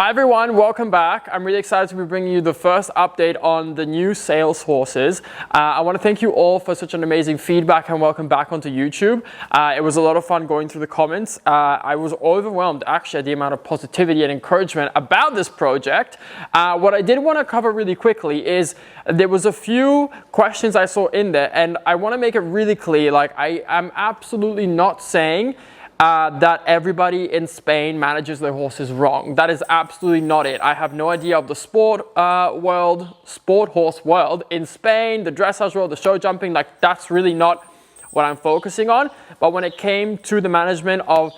Hi everyone, welcome back. I'm really excited to be bringing you the first update on the new sales horses. I want to thank you all for such an amazing feedback and welcome back onto YouTube. It was a lot of fun going through the comments. I was overwhelmed actually at the amount of positivity and encouragement about this project. What I did want to cover really quickly is there was a few questions I saw in there, and I want to make it really clear, like I am absolutely not saying that everybody in Spain manages their horses wrong. That is absolutely not it. I have no idea of the sport horse world in Spain, the dressage world, the show jumping, like that's really not what I'm focusing on. But when it came to the management of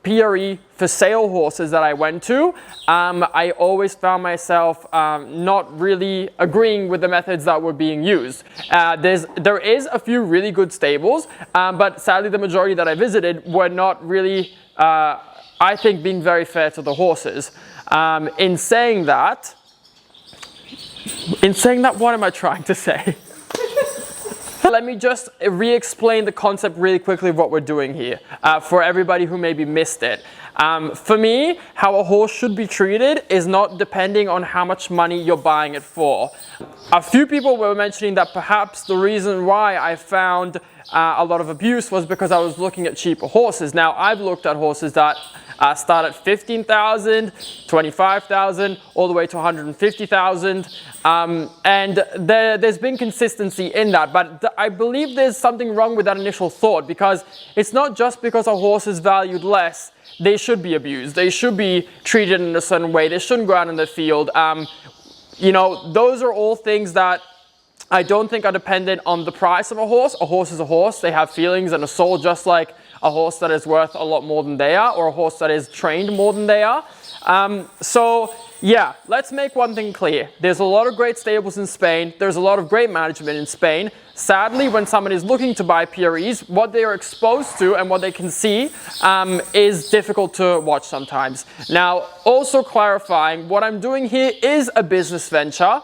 PRE for sale horses that I went to, I always found myself not really agreeing with the methods that were being used. There is a few really good stables, but sadly the majority that I visited were not really, I think, being very fair to the horses. In saying that, what am I trying to say? Let me just re-explain the concept really quickly of what we're doing here for everybody who maybe missed it. For me, how a horse should be treated is not depending on how much money you're buying it for. A few people were mentioning that perhaps the reason why I found a lot of abuse was because I was looking at cheaper horses. Now, I've looked at horses that start at 15,000, 25,000, all the way to 150,000. And there's been consistency in that, but I believe there's something wrong with that initial thought, because it's not just because a horse is valued less, they should be abused. They should be treated in a certain way. They shouldn't go out in the field. You know, those are all things that I don't think are dependent on the price of a horse. A horse is a horse. They have feelings and a soul, just like a horse that is worth a lot more than they are, or a horse that is trained more than they are. So yeah, let's make one thing clear. There's a lot of great stables in Spain. There's a lot of great management in Spain. Sadly, when someone is looking to buy PREs, what they are exposed to and what they can see is difficult to watch sometimes. Now, also clarifying, what I'm doing here is a business venture.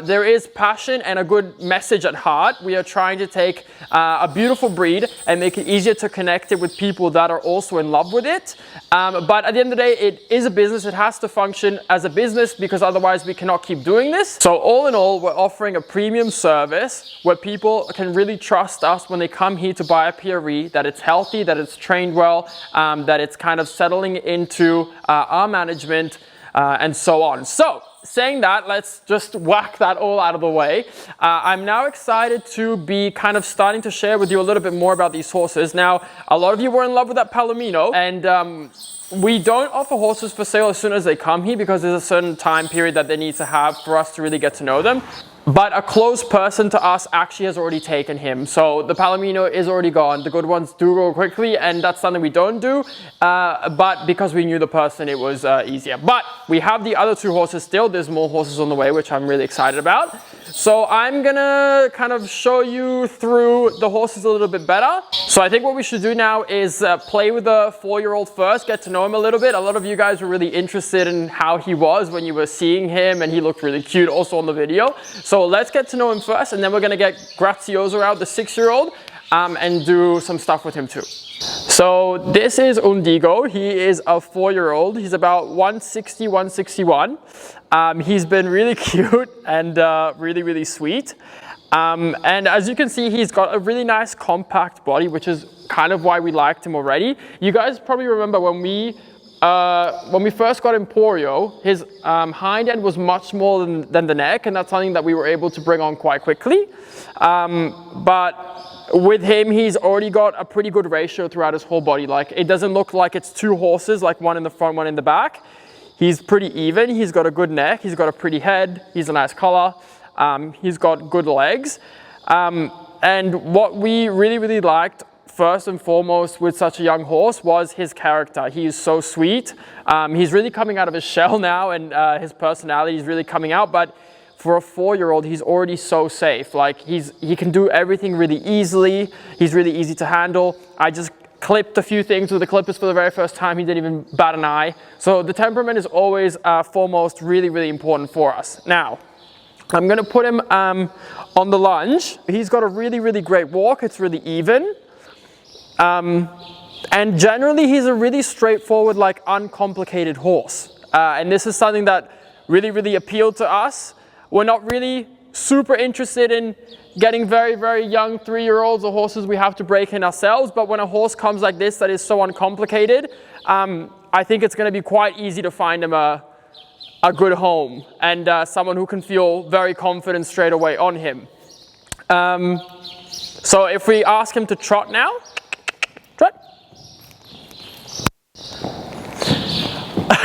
There is passion and a good message at heart. We are trying to take a beautiful breed and make it easier to connect it with people that are also in love with it. But at the end of the day, it is a business. It has to function as a business, because otherwise we cannot keep doing this. So all in all, we're offering a premium service where people can really trust us when they come here to buy a PRE, that it's healthy, that it's trained well, that it's kind of settling into our management, and so on. So, saying that, let's just whack that all out of the way. I'm now excited to be kind of starting to share with you a little bit more about these horses. Now, a lot of you were in love with that Palomino, and we don't offer horses for sale as soon as they come here, because there's a certain time period that they need to have for us to really get to know them. But a close person to us actually has already taken him. So the Palomino is already gone. The good ones do go quickly, and that's something we don't do. But because we knew the person, it was easier. But we have the other two horses still. There's more horses on the way, which I'm really excited about. So I'm gonna kind of show you through the horses a little bit better. So I think what we should do now is play with the 4-year-old first, get to know him a little bit. A lot of you guys were really interested in how he was when you were seeing him, and he looked really cute also on the video. So let's get to know him first, and then we're gonna get 𝒋𝒐𝒍𝒍𝒐𝒘 out, the 6-year-old, and do some stuff with him too. So this is 𝒂𝒐𝒍𝒍𝒐𝒘. He is a 4-year-old. He's about 160, 161. He's been really cute and really, really sweet. And as you can see, he's got a really nice compact body, which is kind of why we liked him already. You guys probably remember when we first got Emporio, his hind end was much smaller than the neck, and that's something that we were able to bring on quite quickly. But with him, he's already got a pretty good ratio throughout his whole body. Like, it doesn't look like it's two horses, like one in the front, one in the back. He's pretty even. He's got a good neck. He's got a pretty head. He's a nice color. He's got good legs. And what we really, really liked first and foremost with such a young horse was his character. He is so sweet. He's really coming out of his shell now, and his personality is really coming out. But for a 4-year-old, he's already so safe. Like, he can do everything really easily. He's really easy to handle. I just clipped a few things with the clippers for the very first time. He didn't even bat an eye. So the temperament is always foremost really, really important for us. Now, I'm gonna put him on the lunge. He's got a really, really great walk. It's really even. And generally, he's a really straightforward, like, uncomplicated horse. And this is something that really appealed to us. We're not really super interested in getting very young 3-year-olds or horses we have to break in ourselves, but when a horse comes like this that is so uncomplicated, I think it's going to be quite easy to find him a good home and someone who can feel very confident straight away on him. So if we ask him to trot now, trot.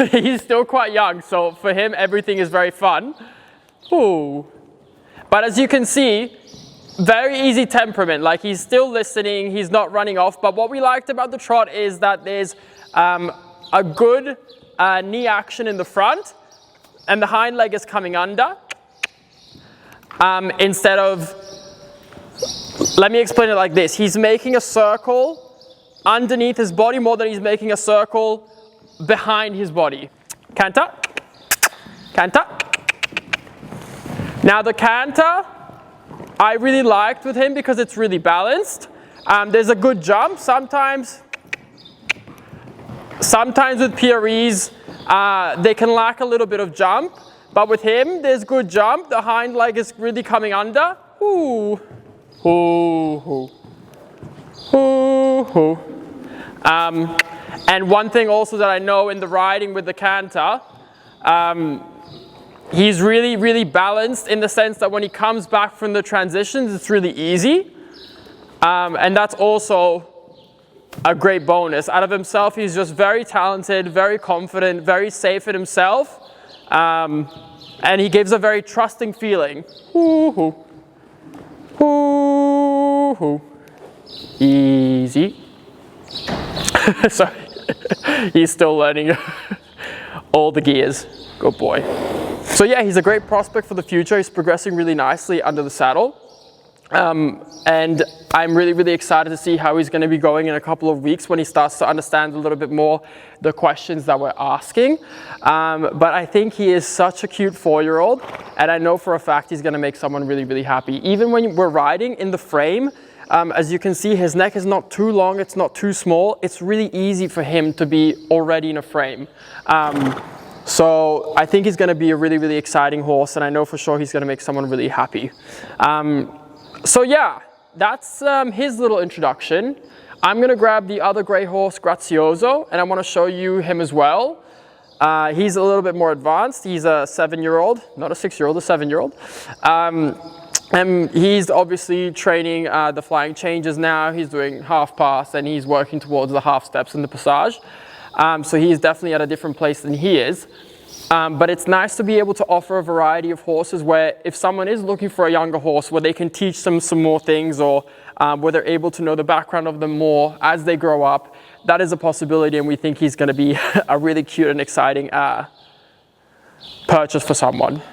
He's still quite young, so for him everything is very fun. Ooh. But as you can see, very easy temperament, like he's still listening, he's not running off. But what we liked about the trot is that there's a good knee action in the front and the hind leg is coming under. Instead of, let me explain it like this, he's making a circle underneath his body more than he's making a circle behind his body. Canter, canter. Now the canter, I really liked with him because it's really balanced. There's a good jump. Sometimes with PREs, they can lack a little bit of jump, but with him, there's good jump. The hind leg is really coming under. Ooh, ooh, ooh, ooh. And one thing also that I know in the riding with the canter, he's really balanced in the sense that when he comes back from the transitions, it's really easy. And that's also a great bonus. Out of himself, he's just very talented, very confident, very safe in himself. And he gives a very trusting feeling. Ooh, ooh, ooh. Easy. Sorry, he's still learning all the gears. Good boy. So yeah, he's a great prospect for the future. He's progressing really nicely under the saddle. And I'm really excited to see how he's going to be going in a couple of weeks when he starts to understand a little bit more the questions that we're asking. But I think he is such a cute 4-year-old, and I know for a fact he's going to make someone really happy. Even when we're riding in the frame, as you can see, his neck is not too long, it's not too small. It's really easy for him to be already in a frame. So I think he's going to be a really exciting horse, and I know for sure he's going to make someone really happy. So yeah, that's his little introduction. I'm going to grab the other grey horse, Grazioso, and I want to show you him as well. He's a little bit more advanced. He's a 7-year-old, not a 6-year-old, a 7-year-old. And he's obviously training the flying changes now. He's doing half pass and he's working towards the half steps in the passage. So he's definitely at a different place than he is. But it's nice to be able to offer a variety of horses where if someone is looking for a younger horse where they can teach them some more things, or where they're able to know the background of them more as they grow up, that is a possibility, and we think he's going to be a really cute and exciting purchase for someone.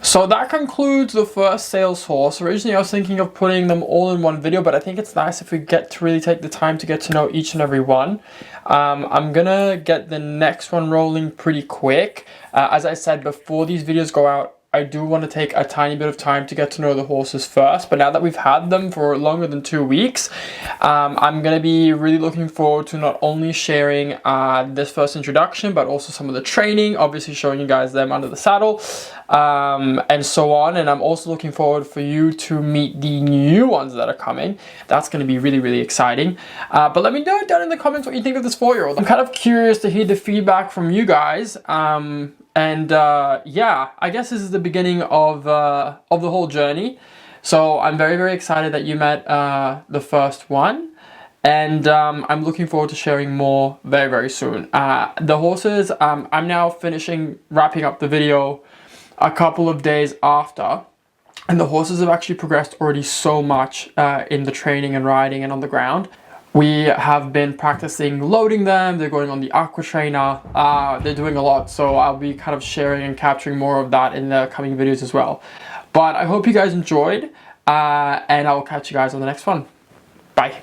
So that concludes the first sales horse. Originally I was thinking of putting them all in one video, but I think it's nice if we get to really take the time to get to know each and every one. I'm gonna get the next one rolling pretty quick. As I said, before these videos go out, I do want to take a tiny bit of time to get to know the horses first, but now that we've had them for longer than 2 weeks, I'm going to be really looking forward to not only sharing this first introduction, but also some of the training, obviously showing you guys them under the saddle, and so on. And I'm also looking forward for you to meet the new ones that are coming. That's going to be really exciting. But let me know down in the comments what you think of this 4-year-old. I'm kind of curious to hear the feedback from you guys. Yeah, I guess this is the beginning of the whole journey. So I'm very excited that you met the first one, and I'm looking forward to sharing more very soon. The horses, I'm now wrapping up the video a couple of days after, and the horses have actually progressed already so much in the training and riding and on the ground. We have been practicing loading them, they're going on the aqua trainer, they're doing a lot, so I'll be kind of sharing and capturing more of that in the coming videos as well. But I hope you guys enjoyed, and I will catch you guys on the next one. Bye.